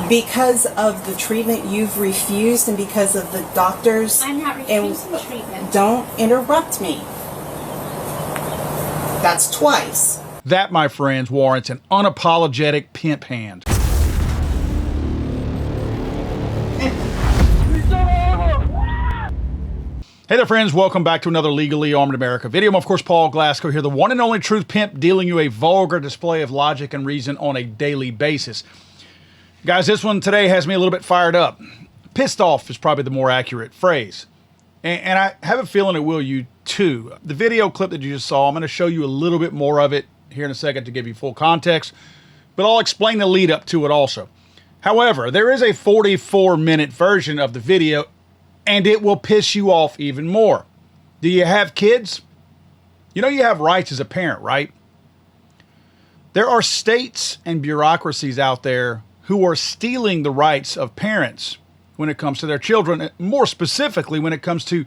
Because of the treatment you've refused and because of the doctors. I'm not refusing treatment. Don't interrupt me. That's twice. That, my friends, warrants an unapologetic pimp hand. Hey there, friends. Welcome back to another Legally Armed America video. I'm, of course, Paul Glasgow here, the one and only truth pimp, dealing you a vulgar display of logic and reason on a daily basis. Guys, this one today has me a little bit fired up. Pissed off is probably the more accurate phrase. And I have a feeling it will you too. The video clip that you just saw, I'm going to show you a little bit more of it here in a second to give you full context, but I'll explain the lead up to it also. However, there is a 44-minute version of the video, and it will piss you off even more. Do you have kids? You know you have rights as a parent, right? There are states and bureaucracies out there who are stealing the rights of parents when it comes to their children, more specifically when it comes to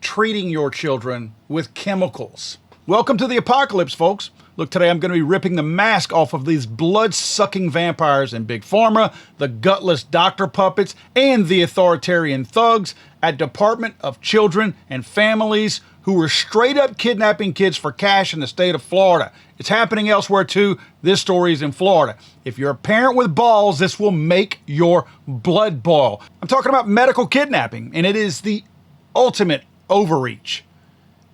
treating your children with chemicals. Welcome to the apocalypse, folks. Look, today I'm going to be ripping the mask off of these blood-sucking vampires in Big Pharma, the gutless doctor puppets, and the authoritarian thugs at Department of Children and Families who were straight up kidnapping kids for cash in the state of Florida. It's happening elsewhere too. This story is in Florida. If you're a parent with balls, this will make your blood boil. I'm talking about medical kidnapping, and it is the ultimate overreach.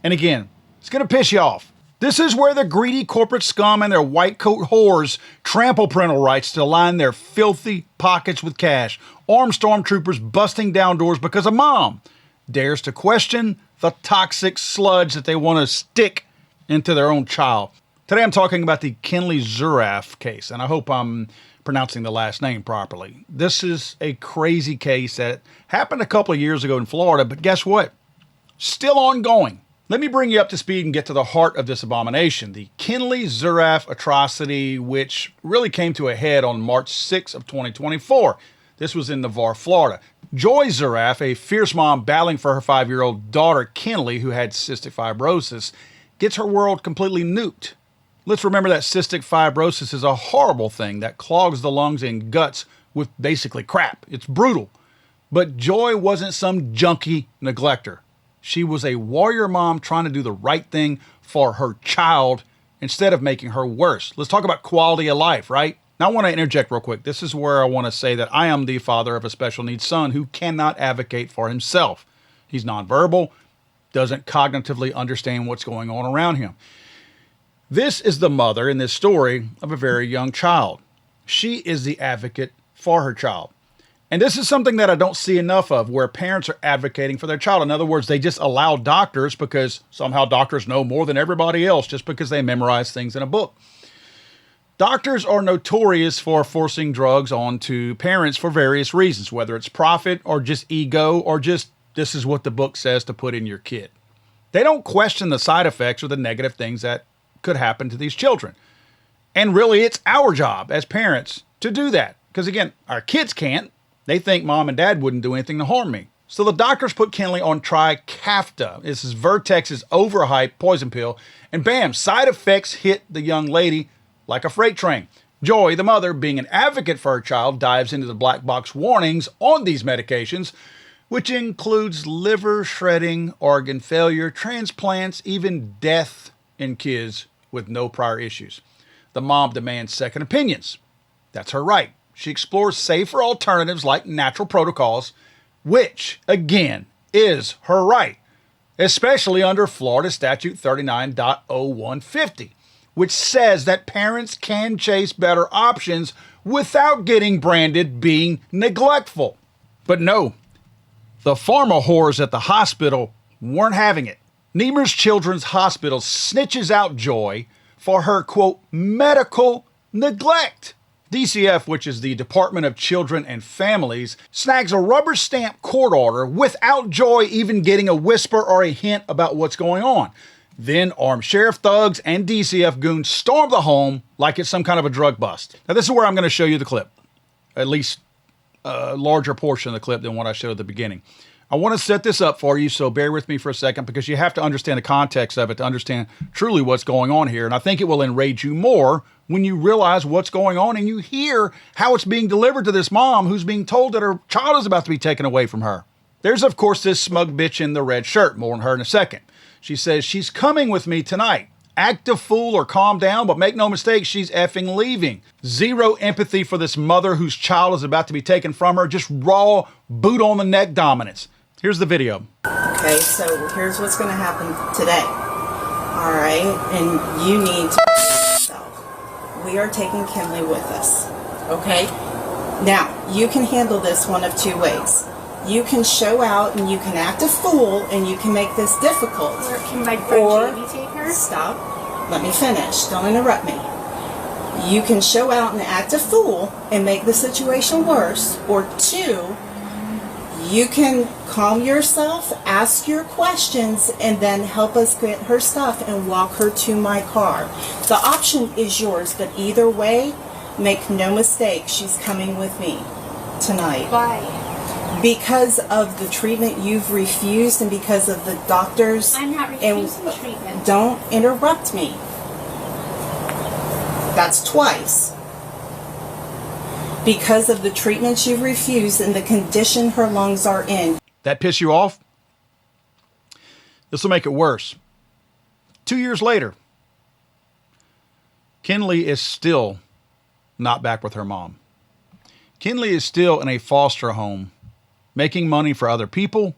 And again, it's going to piss you off. This is where the greedy corporate scum and their white coat whores trample parental rights to line their filthy pockets with cash. Armed stormtroopers busting down doors because a mom dares to question the toxic sludge that they want to stick into their own child. Today I'm talking about the Kinley Zuraf case, and I hope I'm pronouncing the last name properly. This is a crazy case that happened a couple of years ago in Florida, but guess what? Still ongoing. Let me bring you up to speed and get to the heart of this abomination, the Kinley Zuraf atrocity, which really came to a head on March 6th of 2024. This was in Navarre, Florida. Joy Zuraf, a fierce mom battling for her 5-year-old daughter, Kinley, who had cystic fibrosis, gets her world completely nuked. Let's remember that cystic fibrosis is a horrible thing that clogs the lungs and guts with basically crap. It's brutal. But Joy wasn't some junkie neglector. She was a warrior mom trying to do the right thing for her child instead of making her worse. Let's talk about quality of life, right? Now, I want to interject real quick. This is where I want to say that I am the father of a special needs son who cannot advocate for himself. He's nonverbal, doesn't cognitively understand what's going on around him. This is the mother in this story of a very young child. She is the advocate for her child. And this is something that I don't see enough of, where parents are advocating for their child. In other words, they just allow doctors because somehow doctors know more than everybody else just because they memorize things in a book. Doctors are notorious for forcing drugs onto parents for various reasons, whether it's profit or just ego or just this is what the book says to put in your kid. They don't question the side effects or the negative things that could happen to these children. And really, it's our job as parents to do that. Because again, our kids can't. They think mom and dad wouldn't do anything to harm me. So the doctors put Kinley on Trikafta. This is Vertex's overhyped poison pill. And bam, side effects hit the young lady like a freight train. Joy, the mother, being an advocate for her child, dives into the black box warnings on these medications, which includes liver shredding, organ failure, transplants, even death in kids with no prior issues. The mom demands second opinions. That's her right. She explores safer alternatives like natural protocols, which, again, is her right, especially under Florida Statute 39.0150, which says that parents can chase better options without getting branded being neglectful. But no, the pharma whores at the hospital weren't having it. Nemours Children's Hospital snitches out Joy for her, quote, medical neglect. DCF, which is the Department of Children and Families, snags a rubber stamp court order without Joy even getting a whisper or a hint about what's going on. Then armed sheriff thugs and DCF goons storm the home like it's some kind of a drug bust. Now this is where I'm going to show you the clip, at least a larger portion of the clip than what I showed at the beginning. I want to set this up for you, so bear with me for a second because you have to understand the context of it to understand truly what's going on here. And I think it will enrage you more when you realize what's going on and you hear how it's being delivered to this mom who's being told that her child is about to be taken away from her. There's, of course, this smug bitch in the red shirt. More on her in a second. She says, she's coming with me tonight. Act a fool or calm down, but make no mistake, she's effing leaving. Zero empathy for this mother whose child is about to be taken from her. Just raw, boot on the neck dominance. Here's the video. Okay, so here's what's going to happen today. All right, and you need to yourself. We are taking Kinley with us. Okay? Now, you can handle this one of two ways. You can show out and you can act a fool and you can make this difficult. Or can my friend Jamie take her? Stop. Let me finish. Don't interrupt me. You can show out and act a fool and make the situation worse. Or two, you can calm yourself, ask your questions, and then help us get her stuff and walk her to my car. The option is yours, but either way, make no mistake, she's coming with me tonight. Why? Because of the treatment you've refused and because of the doctors. I'm not refusing treatment. Don't interrupt me. That's twice. Because of the treatments you've refused and the condition her lungs are in. That piss you off? This will make it worse. 2 years later, Kinley is still not back with her mom. Kinley is still in a foster home, making money for other people,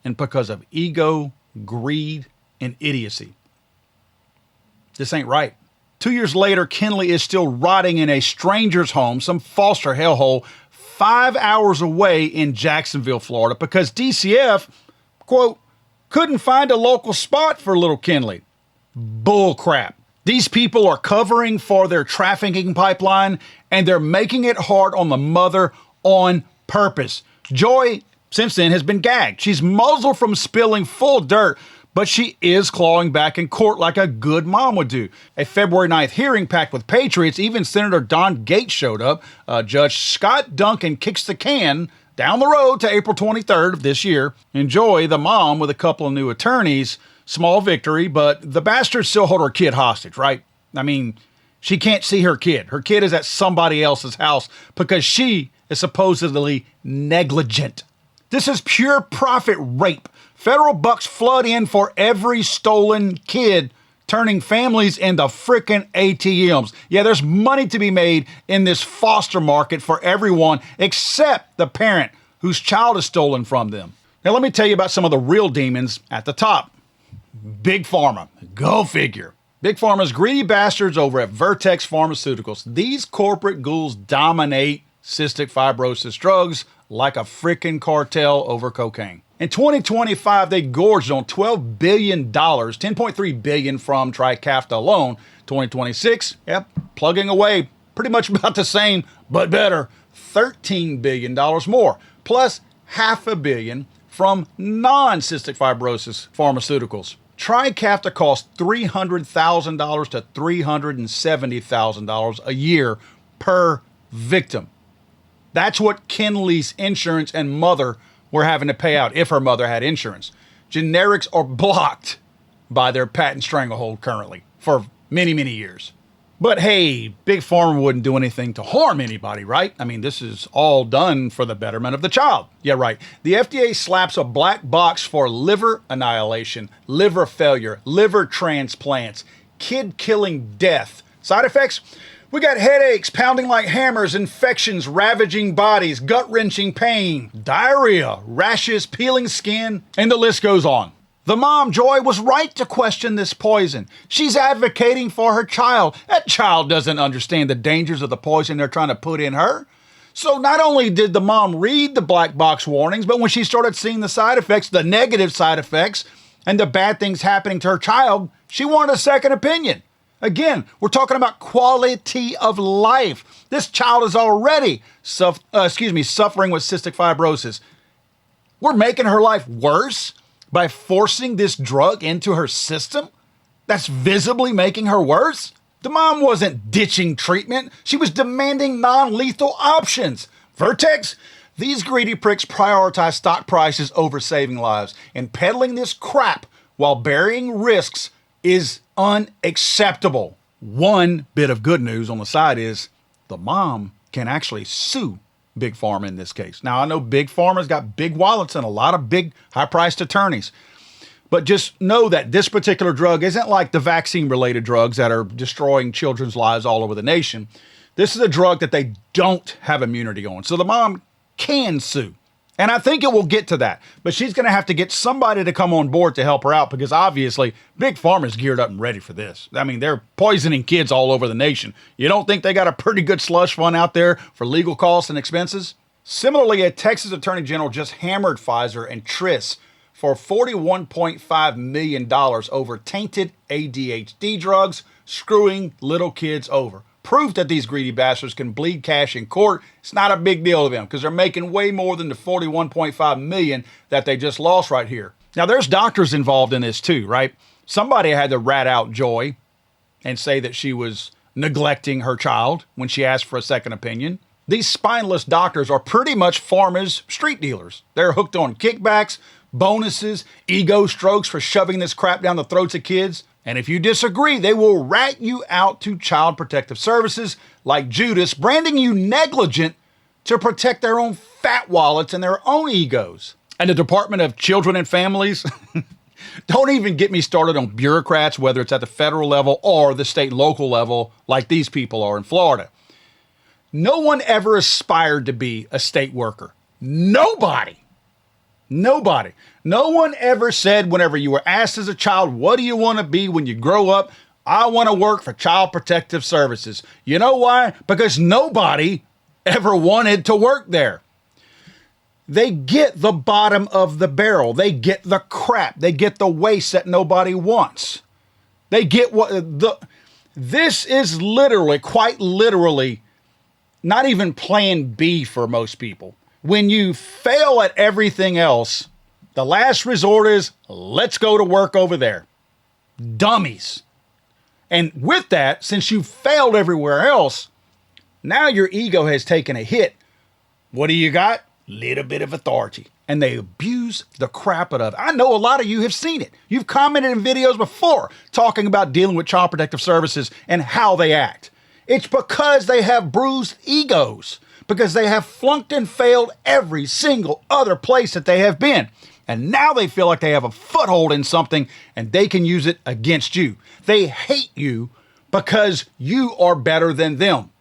and because of ego, greed, and idiocy. This ain't right. 2 years later, Kinley is still rotting in a stranger's home, some foster hellhole, 5 hours away in Jacksonville, Florida, because DCF, quote, couldn't find a local spot for little Kinley. Bull crap. These people are covering for their trafficking pipeline, and they're making it hard on the mother on purpose. Joy, since then, has been gagged. She's muzzled from spilling full dirt, but she is clawing back in court like a good mom would do. A February 9th hearing packed with patriots. Even Senator Don Gates showed up. Judge Scott Duncan kicks the can down the road to April 23rd of this year. And Joy, the mom, with a couple of new attorneys, small victory, but the bastards still hold her kid hostage, right? I mean, she can't see her kid. Her kid is at somebody else's house because she is supposedly negligent. This is pure profit rape. Federal bucks flood in for every stolen kid, turning families into frickin' ATMs. Yeah, there's money to be made in this foster market for everyone except the parent whose child is stolen from them. Now, let me tell you about some of the real demons at the top. Big Pharma. Go figure. Big Pharma's greedy bastards over at Vertex Pharmaceuticals. These corporate ghouls dominate cystic fibrosis drugs like a frickin' cartel over cocaine. In 2025, they gorged on $12 billion, $10.3 billion from Trikafta alone. 2026, yep, plugging away pretty much about the same, but better, $13 billion more, plus $500 million from non-cystic fibrosis pharmaceuticals. Trikafta costs $300,000 to $370,000 a year per victim. That's what Kinley's insurance and mother were having to pay out if her mother had insurance. Generics are blocked by their patent stranglehold currently for many, many years. But hey, Big Pharma wouldn't do anything to harm anybody, right? I mean, this is all done for the betterment of the child. Yeah, right. The FDA slaps a black box for liver annihilation, liver failure, liver transplants, kid-killing death. Side effects? We got headaches, pounding like hammers, infections ravaging bodies, gut-wrenching pain, diarrhea, rashes, peeling skin, and the list goes on. The mom, Joy, was right to question this poison. She's advocating for her child. That child doesn't understand the dangers of the poison they're trying to put in her. So not only did the mom read the black box warnings, but when she started seeing the side effects, the negative side effects, and the bad things happening to her child, she wanted a second opinion. Again, we're talking about quality of life. This child is already suffering with cystic fibrosis. We're making her life worse by forcing this drug into her system that's visibly making her worse. The mom wasn't ditching treatment. She was demanding non-lethal options. Vertex, These greedy pricks prioritize stock prices over saving lives, and peddling this crap while burying risks is unacceptable. One bit of good news on the side is the mom can actually sue Big Pharma in this case. Now, I know Big Pharma's got big wallets and a lot of big high-priced attorneys, but just know that this particular drug isn't like the vaccine-related drugs that are destroying children's lives all over the nation. This is a drug that they don't have immunity on. So the mom can sue. And I think it will get to that. But she's going to have to get somebody to come on board to help her out because obviously Big Pharma's geared up and ready for this. I mean, they're poisoning kids all over the nation. You don't think they got a pretty good slush fund out there for legal costs and expenses? Similarly, a Texas Attorney General just hammered Pfizer and Tris for $41.5 million over tainted ADHD drugs, screwing little kids over. Proof that these greedy bastards can bleed cash in court. It's not a big deal to them because they're making way more than the $41.5 million that they just lost right here. Now, there's doctors involved in this too, right? Somebody had to rat out Joy and say that she was neglecting her child when she asked for a second opinion. These spineless doctors are pretty much pharma's street dealers. They're hooked on kickbacks, bonuses, ego strokes for shoving this crap down the throats of kids. And if you disagree, they will rat you out to Child Protective Services like Judas, branding you negligent to protect their own fat wallets and their own egos. And the Department of Children and Families, don't even get me started on bureaucrats, whether it's at the federal level or the state and local level like these people are in Florida. No one ever aspired to be a state worker. Nobody. Nobody. No one ever said whenever you were asked as a child, what do you want to be when you grow up? I want to work for Child Protective Services. You know why? Because nobody ever wanted to work there. They get the bottom of the barrel. They get the crap. They get the waste that nobody wants. They get this is literally, quite literally, not even plan B for most people. When you fail at everything else, the last resort is, let's go to work over there. Dummies. And with that, since you failed everywhere else, now your ego has taken a hit. What do you got? Little bit of authority. And they abuse the crap out of it. I know a lot of you have seen it. You've commented in videos before talking about dealing with Child Protective Services and how they act. It's because they have bruised egos. Because they have flunked and failed every single other place that they have been. And now they feel like they have a foothold in something and they can use it against you. They hate you because you are better than them.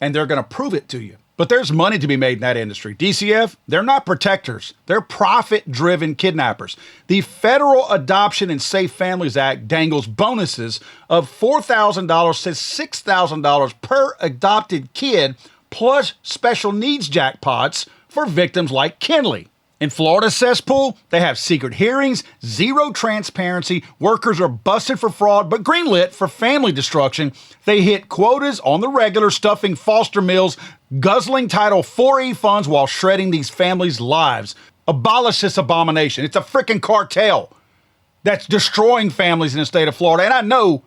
And they're going to prove it to you. But there's money to be made in that industry. DCF, they're not protectors. They're profit-driven kidnappers. The Federal Adoption and Safe Families Act dangles bonuses of $4,000 to $6,000 per adopted kid plus special needs jackpots for victims like Kinley. In Florida cesspool, they have secret hearings, zero transparency, workers are busted for fraud, but greenlit for family destruction. They hit quotas on the regular, stuffing foster mills, guzzling Title 4E funds while shredding these families' lives. Abolish this abomination. It's a freaking cartel that's destroying families in the state of Florida, and I know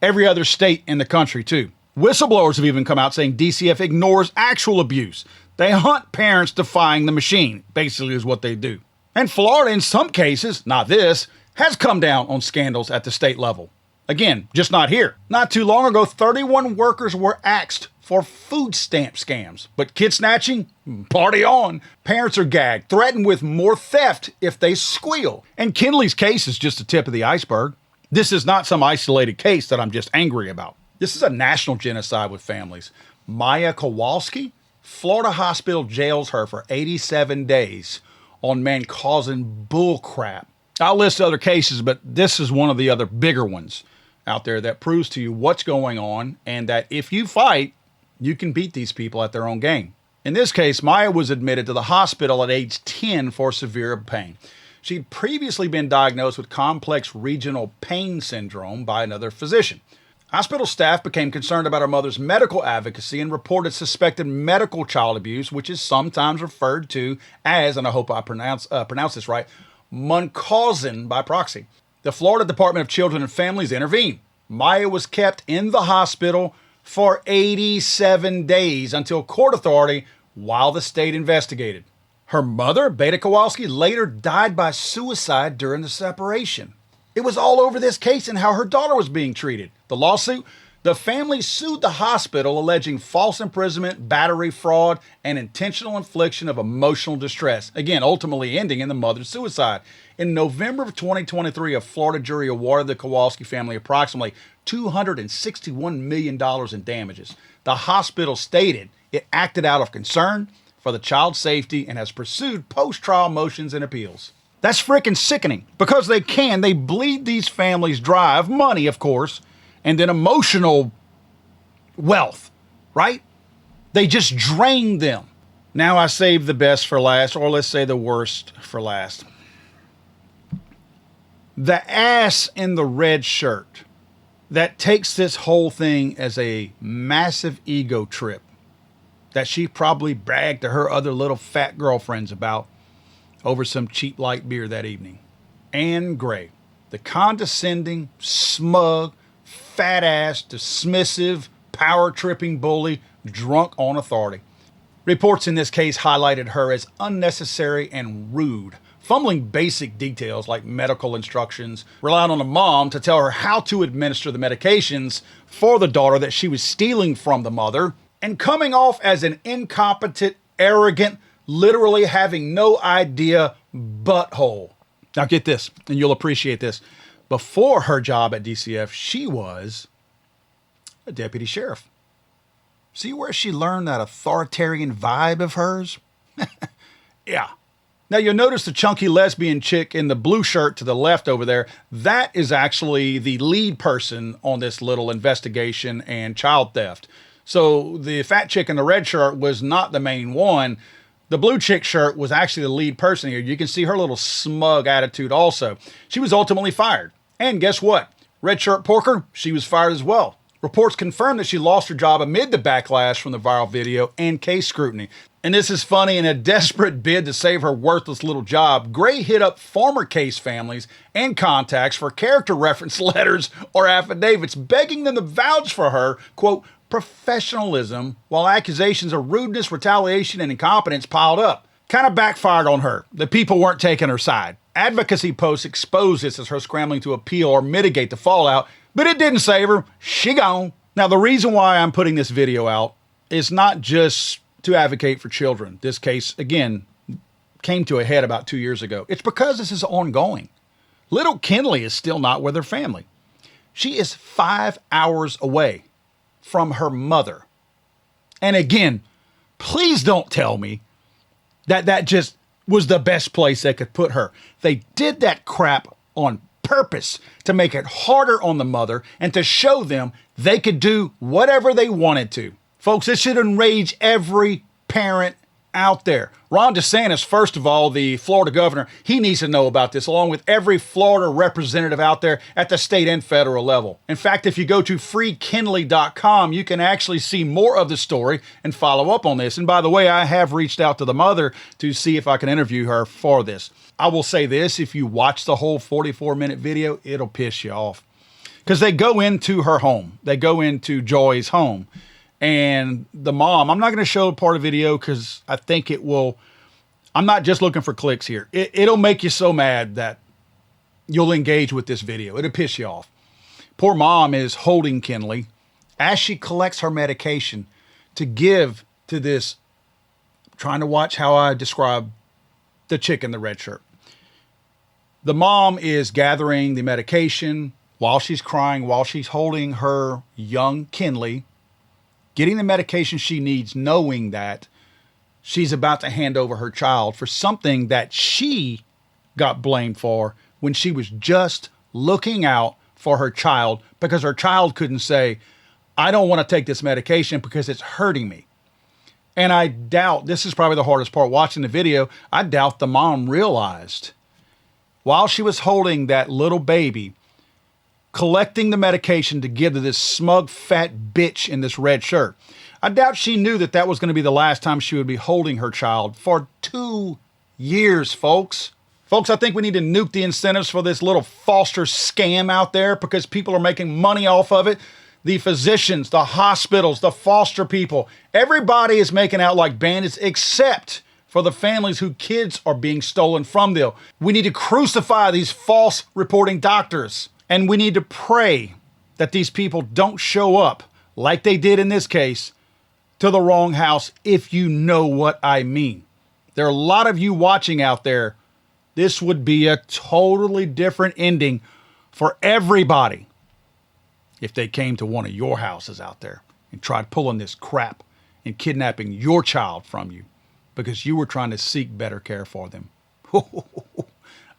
every other state in the country too. Whistleblowers have even come out saying DCF ignores actual abuse. They hunt parents defying the machine, basically is what they do. And Florida, in some cases, not this, has come down on scandals at the state level. Again, just not here. Not too long ago, 31 workers were axed for food stamp scams. But kid snatching? Party on. Parents are gagged, threatened with more theft if they squeal. And Kinley's case is just the tip of the iceberg. This is not some isolated case that I'm just angry about. This is a national genocide with families. Maya Kowalski, Florida hospital jails her for 87 days on man causing bullcrap. I'll list other cases, but this is one of the other bigger ones out there that proves to you what's going on and that if you fight, you can beat these people at their own game. In this case, Maya was admitted to the hospital at age 10 for severe pain. She'd previously been diagnosed with complex regional pain syndrome by another physician. Hospital staff became concerned about her mother's medical advocacy and reported suspected medical child abuse, which is sometimes referred to as, and I hope I pronounce this right, Munchausen by proxy. The Florida Department of Children and Families intervened. Maya was kept in the hospital for 87 days until court authority while the state investigated. Her mother, Beta Kowalski, later died by suicide during the separation. It was all over this case and how her daughter was being treated. The lawsuit, the family sued the hospital alleging false imprisonment, battery, fraud, and intentional infliction of emotional distress. Again, ultimately ending in the mother's suicide. In November of 2023, a Florida jury awarded the Kowalski family approximately $261 million in damages. The hospital stated it acted out of concern for the child's safety and has pursued post-trial motions and appeals. That's freaking sickening because they bleed these families dry of money, of course, and then emotional wealth, right? They just drain them. Now I saved the best for last, or let's say the worst for last. The ass in the red shirt that takes this whole thing as a massive ego trip that she probably bragged to her other little fat girlfriends about over some cheap light beer that evening. Anne Gray, the condescending, smug, fat-ass, dismissive, power-tripping bully drunk on authority. Reports in this case highlighted her as unnecessary and rude, fumbling basic details like medical instructions, relying on a mom to tell her how to administer the medications for the daughter that she was stealing from the mother, and coming off as an incompetent, arrogant, literally having no idea butthole. Now get this, and you'll appreciate this. Before her job at DCF, she was a deputy sheriff. See where she learned that authoritarian vibe of hers? Yeah. Now you'll notice the chunky lesbian chick in the blue shirt to the left over there. That is actually the lead person on this little investigation and child theft. So the fat chick in the red shirt was not the main one. The blue chick shirt was actually the lead person here. You can see her little smug attitude also. She was ultimately fired. And guess what? Red shirt porker, she was fired as well. Reports confirm that she lost her job amid the backlash from the viral video and case scrutiny. And this is funny, in a desperate bid to save her worthless little job, Gray hit up former case families and contacts for character reference letters or affidavits, begging them to vouch for her, quote, professionalism, while accusations of rudeness, retaliation, and incompetence piled up. Kind of backfired on her. The people weren't taking her side. Advocacy posts exposed this as her scrambling to appeal or mitigate the fallout, but it didn't save her. She gone. Now, the reason why I'm putting this video out is not just to advocate for children. This case, again, came to a head about 2 years ago. It's because this is ongoing. Little Kinley is still not with her family. She is 5 hours away from her mother. And again, please don't tell me that that just was the best place they could put her. They did that crap on purpose to make it harder on the mother and to show them they could do whatever they wanted to. Folks, this should enrage every parent out there. Ron DeSantis, first of all, the Florida governor, he needs to know about this, along with every Florida representative out there at the state and federal level. In fact, if you go to freekinley.com, you can actually see more of the story and follow up on this. And by the way, I have reached out to the mother to see if I can interview her for this. I will say this, if you watch the whole 44-minute video, it'll piss you off. Because they go into her home. They go into Joy's home. And the mom, I'm not going to show part of the video because I think it will, I'm not just looking for clicks here. It'll make you so mad that you'll engage with this video. It'll piss you off. Poor mom is holding Kinley as she collects her medication to give to this, trying to watch how I describe the chick in the red shirt. The mom is gathering the medication while she's crying, while she's holding her young Kinley, getting the medication she needs, knowing that she's about to hand over her child for something that she got blamed for when she was just looking out for her child because her child couldn't say, I don't want to take this medication because it's hurting me. And I doubt, this is probably the hardest part watching the video, I doubt the mom realized while she was holding that little baby, collecting the medication to give to this smug fat bitch in this red shirt. I doubt she knew that that was going to be the last time she would be holding her child for 2 years, folks. Folks, I think we need to nuke the incentives for this little foster scam out there because people are making money off of it. the physicians, the hospitals, the foster people. Everybody is making out like bandits except for the families whose kids are being stolen from them. We need to crucify these false reporting doctors. And we need to pray that these people don't show up, like they did in this case, to the wrong house, if you know what I mean. There are a lot of you watching out there. This would be a totally different ending for everybody if they came to one of your houses out there and tried pulling this crap and kidnapping your child from you because you were trying to seek better care for them.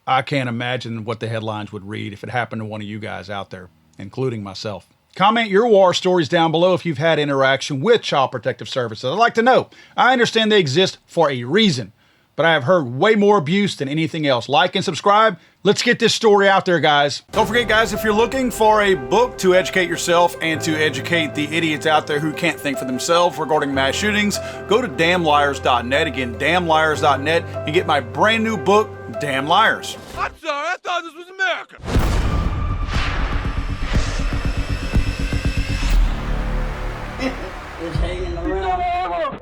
I can't imagine what the headlines would read if it happened to one of you guys out there, including myself. Comment your war stories down below if you've had interaction with Child Protective Services. I'd like to know. I understand they exist for a reason, but I have heard way more abuse than anything else. Like and subscribe. Let's get this story out there, guys. Don't forget, guys, if you're looking for a book to educate yourself and to educate the idiots out there who can't think for themselves regarding mass shootings, go to damnliars.net. Again, damnliars.net, and get my brand new book, Damn Liars. I'm sorry, I thought this was America. Is hanging around.